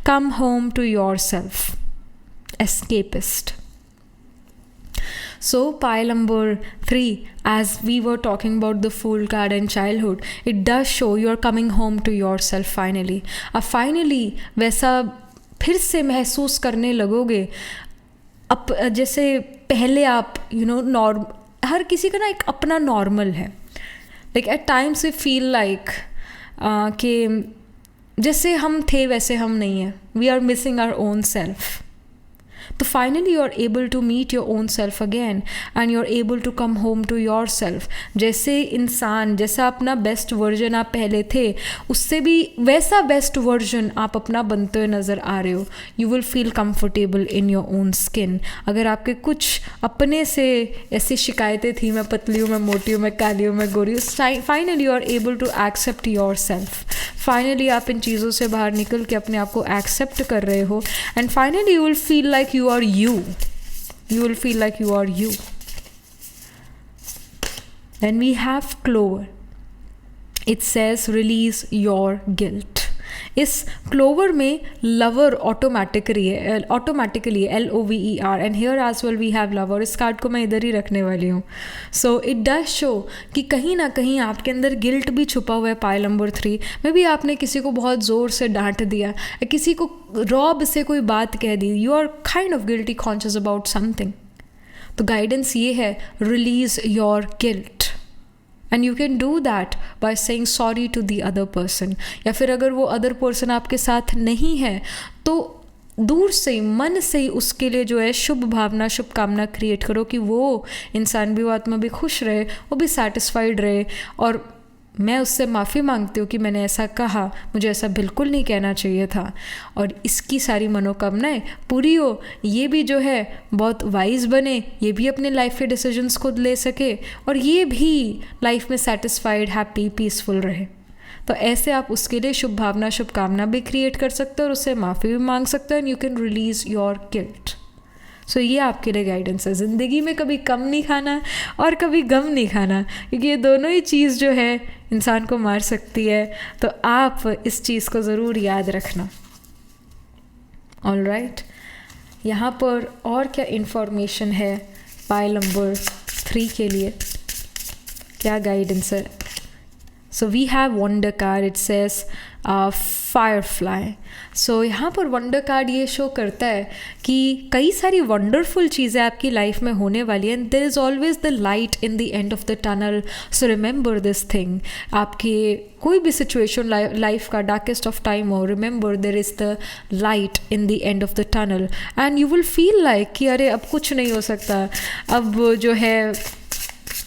come home to yourself, escapist. So pile number 3, as we were talking about the Fool card and childhood, it does show you're coming home to yourself finally. अब finally वैसा फिर से महसूस करने लगोगे जैसे पहले आप हर किसी का ना एक अपना नॉर्मल है। Like at times we feel like कि जैसे हम थे वैसे हम नहीं हैं, we are missing our own self. तो finally you are able to meet your own self again and you are able to come home to yourself. जैसे इंसान, जैसा अपना बेस्ट वर्जन आप पहले थे, उससे भी वैसा बेस्ट वर्जन आप अपना बनते हुए नज़र आ रहे हो। You will feel comfortable in your own skin. अगर आपके कुछ अपने से ऐसी शिकायतें थी, मैं पतली हूँ, मैं मोटी हूँ, मैं काली हूँ, मैं गोरी हूँ, finally you are able to accept yourself. Finally आप इन चीज़ों से बाहर निकल के अपने आप को एक्सेप्ट कर रहे हो and finally you will feel like you are you. You will feel like you are you. Then we have Clover. It says release your guilt. इस क्लोवर में लवर ऑटोमेटिकली है LOVER and here as well we have lover. इस कार्ड को मैं इधर ही रखने वाली हूँ। सो इट डज शो कि कहीं ना कहीं आपके अंदर गिल्ट भी छुपा हुआ है। पाइल नंबर 3 में भी आपने किसी को बहुत ज़ोर से डांट दिया या किसी को रॉब से कोई बात कह दी, you are kind of guilty conscious about something. तो गाइडेंस ये है, release your guilt and you can do that by saying sorry to the other person. या फिर अगर वो अदर पर्सन आपके साथ नहीं है तो दूर से ही, मन से ही उसके लिए जो है शुभ भावना, शुभकामना क्रिएट करो कि वो इंसान भी, वो आत्मा भी खुश रहे, वो भी सेटिस्फाइड रहे। और मैं उससे माफ़ी मांगती हूँ कि मैंने ऐसा कहा, मुझे ऐसा बिल्कुल नहीं कहना चाहिए था, और इसकी सारी मनोकामनाएं पूरी हो। ये भी जो है बहुत वाइज बने, ये भी अपने लाइफ के डिसीजंस खुद ले सके और ये भी लाइफ में सेटिस्फाइड, हैप्पी, पीसफुल रहे। तो ऐसे आप उसके लिए शुभ भावना, शुभकामना भी क्रिएट कर सकते हो और उससे माफ़ी भी मांग सकते हो and you can release your guilt. So ये आपके लिए गाइडेंस है। ज़िंदगी में कभी कम नहीं खाना और कभी गम नहीं खाना, क्योंकि ये दोनों ही चीज़ जो है इंसान को मार सकती है। तो आप इस चीज़ को ज़रूर याद रखना। ऑलराइट, यहाँ पर और क्या इन्फॉर्मेशन है पाइल नंबर 3 के लिए, क्या गाइडेंस है? So we have wonder card, it says firefly. So यहाँ पर वंडर कार्ड ये शो करता है कि कई सारी वंडरफुल चीज़ें आपकी लाइफ में होने वाली हैं। There is always the light in the end of the tunnel, so remember this thing. आपके कोई भी सिचुएशन लाइफ का डार्केस्ट ऑफ टाइम हो, remember there is the light in the end of the tunnel and you will feel like कि अरे अब कुछ नहीं हो सकता, अब जो है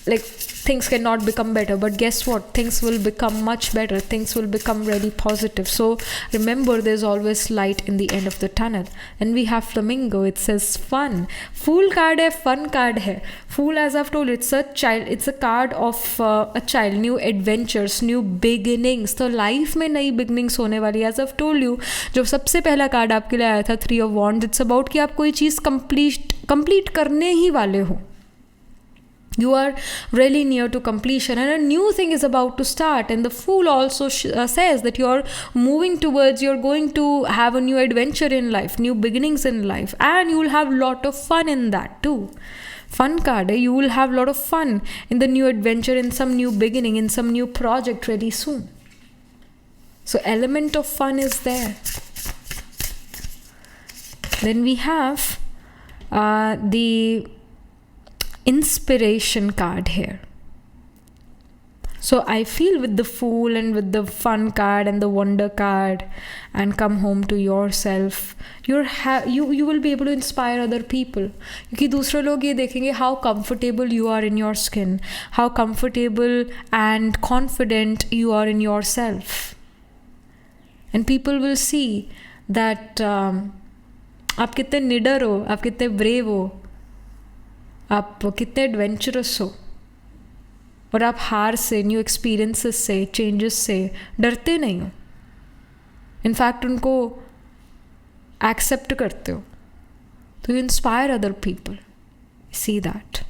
like things cannot become better, but guess what, things will become much better, things will become really positive. So remember, there's always light in the end of the tunnel. And we have flamingo, it says fun. Fool card hai, fun card hai. Fool, as I've told, it's a child, it's a card of a child, new adventures, new beginnings. तो life में नई beginnings होने वाली। as I've told you, जो सबसे पहला कार्ड आपके लिए आया था 3 of Wands, it's about कि आप कोई चीज़ complete करने ही वाले हो। You are really near to completion and a new thing is about to start. And the Fool also says that you're moving towards, you're going to have a new adventure in life, new beginnings in life, and you will have a lot of fun in that too. Fun card, you will have a lot of fun in the new adventure, in some new beginning, in some new project really soon. So element of fun is there. Then we have the inspiration card here. So I feel with the Fool and with the fun card and the wonder card and come home to yourself, you will be able to inspire other people, क्योंकि दूसरे लोग ये देखेंगे how comfortable you are in your skin, how comfortable and confident you are in yourself, and people will see that आप कितने निडर हो, आप कितने ब्रेव हो, आप कितने एडवेंचरस हो, और आप हार से, न्यू एक्सपीरियंसेस से, चेंजेस से डरते नहीं हो। इनफैक्ट उनको एक्सेप्ट करते हो। तो you inspire other people, see that.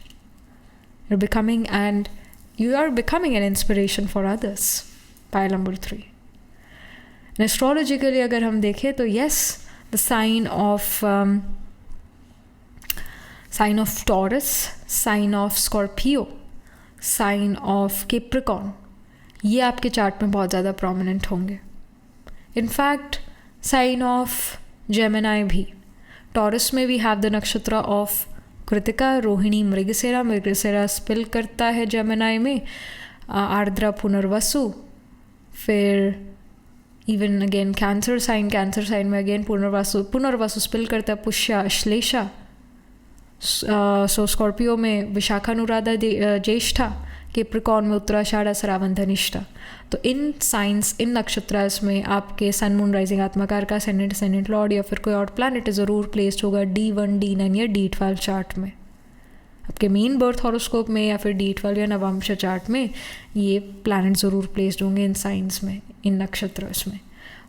you are becoming an inspiration for others. Pile number 3. And astrologically अगर हम देखें तो yes, the sign of Taurus, sign of Scorpio, sign of Capricorn, ये आपके चार्ट में बहुत ज़्यादा prominent होंगे. इनफैक्ट sign of Gemini भी. Taurus में we have the नक्षत्र of कृतिका, रोहिणी, मृगशिरा स्पिल करता है Gemini में, आर्द्रा, पुनर्वसु, फिर इवन अगेन कैंसर साइन में अगेन पुनर्वसु स्पिल करता है, पुष्य, अश्लेषा. सो स्कॉर्पियो में विशाखा, अनुराधा, ज्येष्ठा, कैप्रिकॉर्न में उत्तराषाढ़, श्रावण, धनिष्ठा. तो इन साइंस, इन नक्षत्रास में आपके सन, मून, राइजिंग, आत्मकार का सेनेंट लॉर्ड या फिर कोई और प्लैनेट ज़रूर प्लेस्ड होगा D1, D9 या D12 चार्ट में. आपके मेन बर्थ हॉरोस्कोप में या फिर D12 या नवंश चार्ट में ये प्लैनेट ज़रूर प्लेस्ड होंगे इन साइंस में, इन नक्षत्रों में.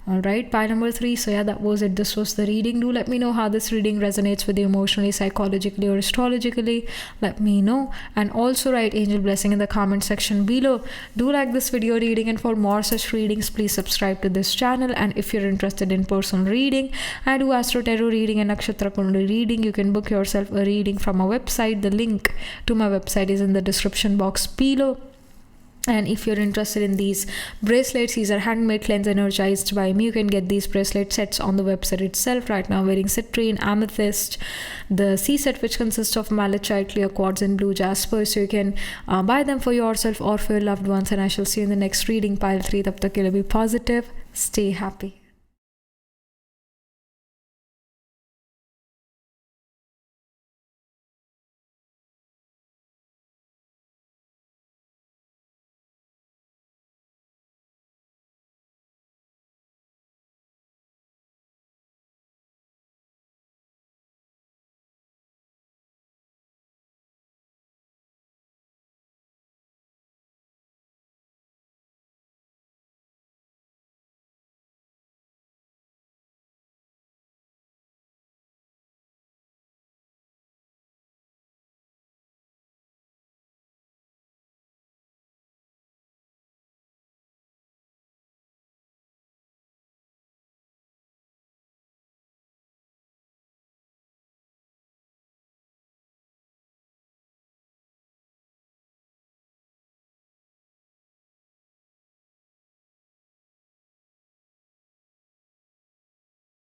Alright, pile number 3. So yeah, that was it. This was the reading. Do let me know how this reading resonates with you emotionally, psychologically or astrologically. Let me know. And also write angel blessing in the comment section below. Do like this video reading, and for more such readings, please subscribe to this channel. And if you're interested in personal reading, I do Astro Tarot reading and Nakshatra Kundali reading. You can book yourself a reading from our website. The link to my website is in the description box below. And if you're interested in these bracelets, these are handmade, cleansed, energized by me. You can get these bracelet sets on the website itself. Right now I'm wearing citrine, amethyst, the C set, which consists of malachite, clear quartz and blue jasper. So you can buy them for yourself or for your loved ones. And I shall see you in the next reading, pile 3. Tab tak ke liye be positive, stay happy.